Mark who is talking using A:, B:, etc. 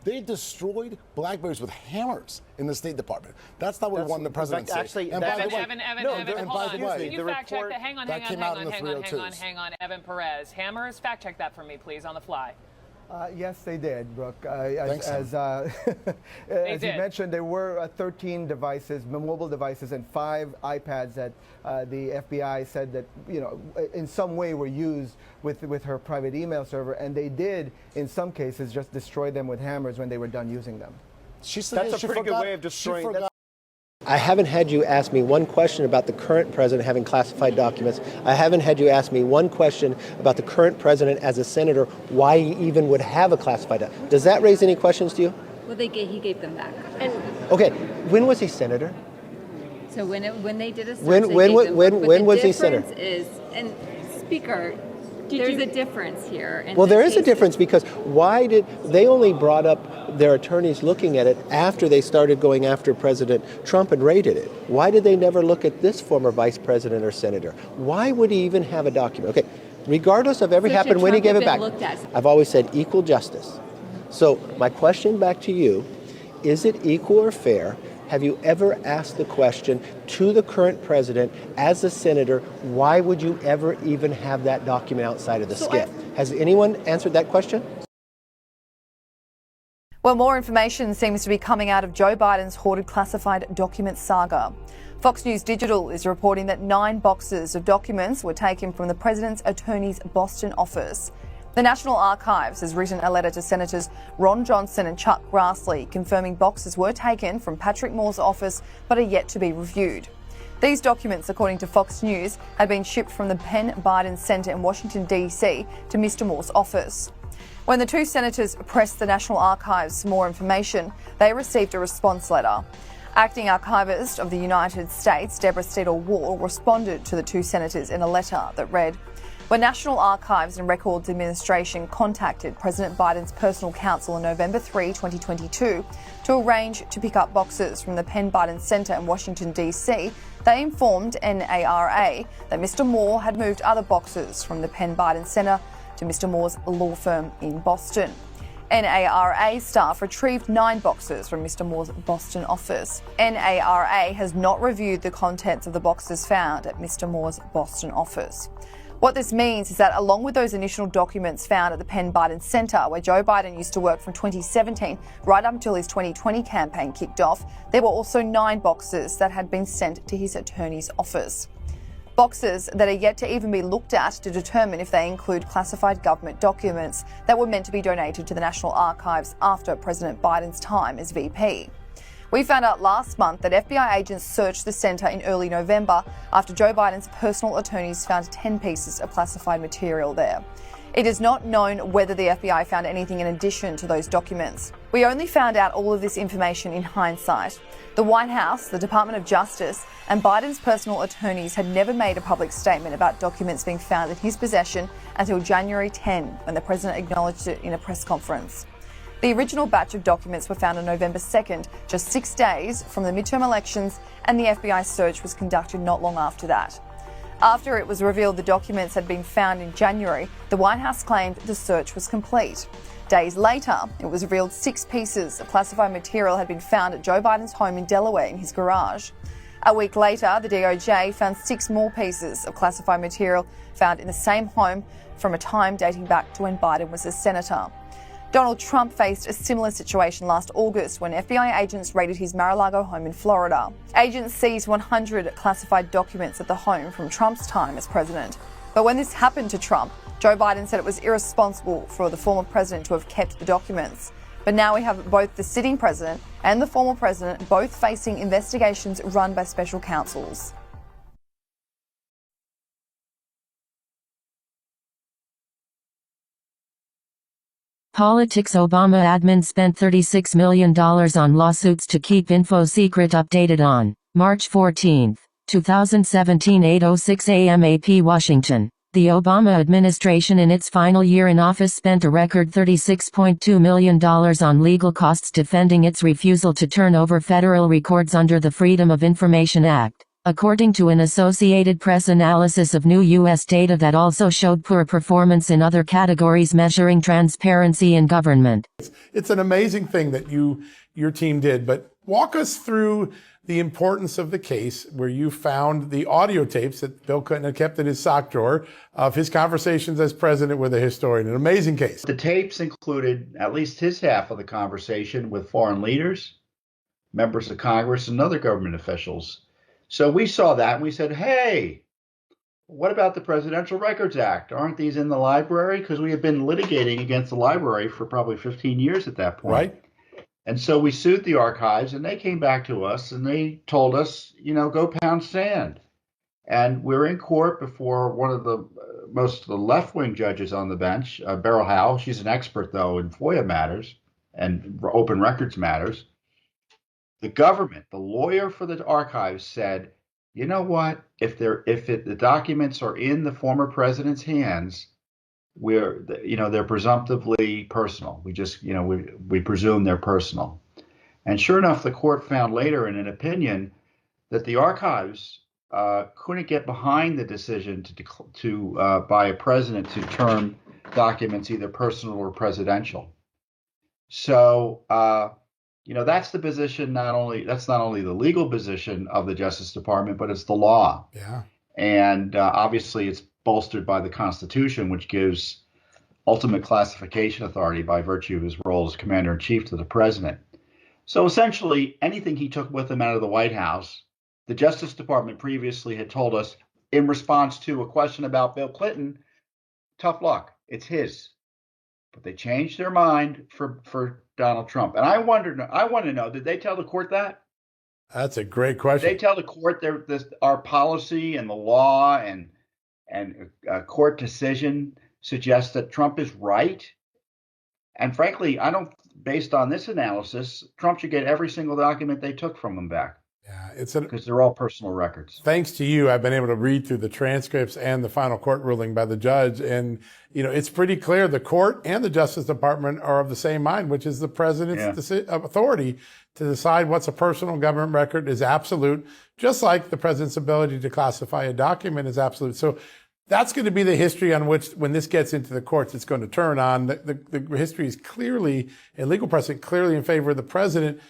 A: They destroyed BlackBerries with hammers in the State Department. That's not what the president said.
B: Actually,
A: and by the way,
C: Evan, hold on. Can you fact check that? Hang on. Hang on. Evan Perez. Hammers, fact check that for me, please, on the fly.
D: Yes, they did, Brooke.
A: Thanks,
D: as you mentioned, there were 13 devices, mobile devices, and 5 iPads that the FBI said that, in some way were used with her private email server, and they did, in some cases, just destroy them with hammers when they were done using them.
B: That's a pretty good way of destroying.
E: I haven't had you ask me one question about the current president having classified documents. I haven't had you ask me one question about the current president as a senator, why he even would have a classified document. Does that raise any questions to you?
F: Well, he gave them back.
E: Okay, when was he senator?
F: So when they did a search,
E: when was he senator?
F: The difference is, and Speaker, there's a difference here.
E: Well, there is a difference, because why did they only brought up their attorneys looking at it after they started going after President Trump and raided it? Why did they never look at this former vice president or senator? Why would he even have a document? Okay, regardless of every happened when he gave it back, I've always said equal justice. So my question back to you, is it equal or fair? Have you ever asked the question to the current president as a senator, why would you ever even have that document outside of the SCIF? Has anyone answered that question?
G: Well, more information seems to be coming out of Joe Biden's hoarded classified documents saga. Fox News Digital is reporting that 9 boxes of documents were taken from the president's attorney's Boston office. The National Archives has written a letter to Senators Ron Johnson and Chuck Grassley confirming boxes were taken from Patrick Moore's office but are yet to be reviewed. These documents, according to Fox News, had been shipped from the Penn Biden Center in Washington, D.C. to Mr. Moore's office. When the 2 senators pressed the National Archives for more information, they received a response letter. Acting Archivist of the United States, Deborah Steedle-Wall, responded to the 2 senators in a letter that read, "When National Archives and Records Administration contacted President Biden's personal counsel on November 3, 2022, to arrange to pick up boxes from the Penn Biden Center in Washington, D.C., they informed NARA that Mr. Moore had moved other boxes from the Penn Biden Center to Mr. Moore's law firm in Boston. NARA staff retrieved 9 boxes from Mr. Moore's Boston office. NARA has not reviewed the contents of the boxes found at Mr. Moore's Boston office." What this means is that along with those initial documents found at the Penn Biden Center, where Joe Biden used to work from 2017 right up until his 2020 campaign kicked off, there were also 9 boxes that had been sent to his attorney's office. Boxes that are yet to even be looked at to determine if they include classified government documents that were meant to be donated to the National Archives after President Biden's time as VP. We found out last month that FBI agents searched the centre in early November after Joe Biden's personal attorneys found 10 pieces of classified material there. It is not known whether the FBI found anything in addition to those documents. We only found out all of this information in hindsight. The White House, the Department of Justice, and Biden's personal attorneys had never made a public statement about documents being found in his possession until January 10, when the president acknowledged it in a press conference. The original batch of documents were found on November 2nd, just 6 days from the midterm elections, and the FBI search was conducted not long after that. After it was revealed the documents had been found in January, the White House claimed the search was complete. Days later, it was revealed 6 pieces of classified material had been found at Joe Biden's home in Delaware in his garage. A week later, the DOJ found 6 more pieces of classified material found in the same home from a time dating back to when Biden was a senator. Donald Trump faced a similar situation last August when FBI agents raided his Mar-a-Lago home in Florida. Agents seized 100 classified documents at the home from Trump's time as president. But when this happened to Trump, Joe Biden said it was irresponsible for the former president to have kept the documents. But now we have both the sitting president and the former president both facing investigations run by special counsels.
H: Politics. Obama admin spent $36 million on lawsuits to keep info secret. Updated on March 14, 2017, 8:06 a.m. AP Washington. The Obama administration in its final year in office spent a record $36.2 million on legal costs defending its refusal to turn over federal records under the Freedom of Information Act, according to an Associated Press analysis of new U.S. data that also showed poor performance in other categories measuring transparency in government.
I: It's an amazing thing that your team did, but walk us through the importance of the case where you found the audio tapes that Bill Clinton had kept in his sock drawer of his conversations as president with a historian. An amazing case.
J: The tapes included at least his half of the conversation with foreign leaders, members of Congress, and other government officials. So we saw that and we said, hey, what about the Presidential Records Act? Aren't these in the library? Because we had been litigating against the library for probably 15 years at that point.
I: Right.
J: And so we sued the archives, and they came back to us and they told us, go pound sand. And we're in court before one of the most of the left-wing judges on the bench, Beryl Howell. She's an expert, though, in FOIA matters and open records matters. The government, the lawyer for the archives, said, you know what? If the documents are in the former president's hands, they're presumptively personal. We just, we presume they're personal. And sure enough, the court found later in an opinion that the archives couldn't get behind the decision by a president to term documents either personal or presidential. So, that's the position. That's not only the legal position of the Justice Department, but it's the law.
I: Yeah.
J: And obviously, it's bolstered by the Constitution, which gives ultimate classification authority by virtue of his role as commander-in-chief to the president. So essentially, anything he took with him out of the White House, the Justice Department previously had told us in response to a question about Bill Clinton, tough luck, it's his. But they changed their mind for Donald Trump. And I want to know, did they tell the court that?
I: That's a great question.
J: Did they tell the court our policy and the law and a court decision suggests that Trump is right? And frankly, based on this analysis, Trump should get every single document they took from him back.
I: Yeah,
J: because they're all personal records.
I: Thanks to you, I've been able to read through the transcripts and the final court ruling by the judge. And, it's pretty clear the court and the Justice Department are of the same mind, which is the president's authority to decide what's a personal government record is absolute, just like the president's ability to classify a document is absolute. So that's going to be the history on which, when this gets into the courts, it's going to turn on. The history is clearly, and legal precedent clearly in favor of the president.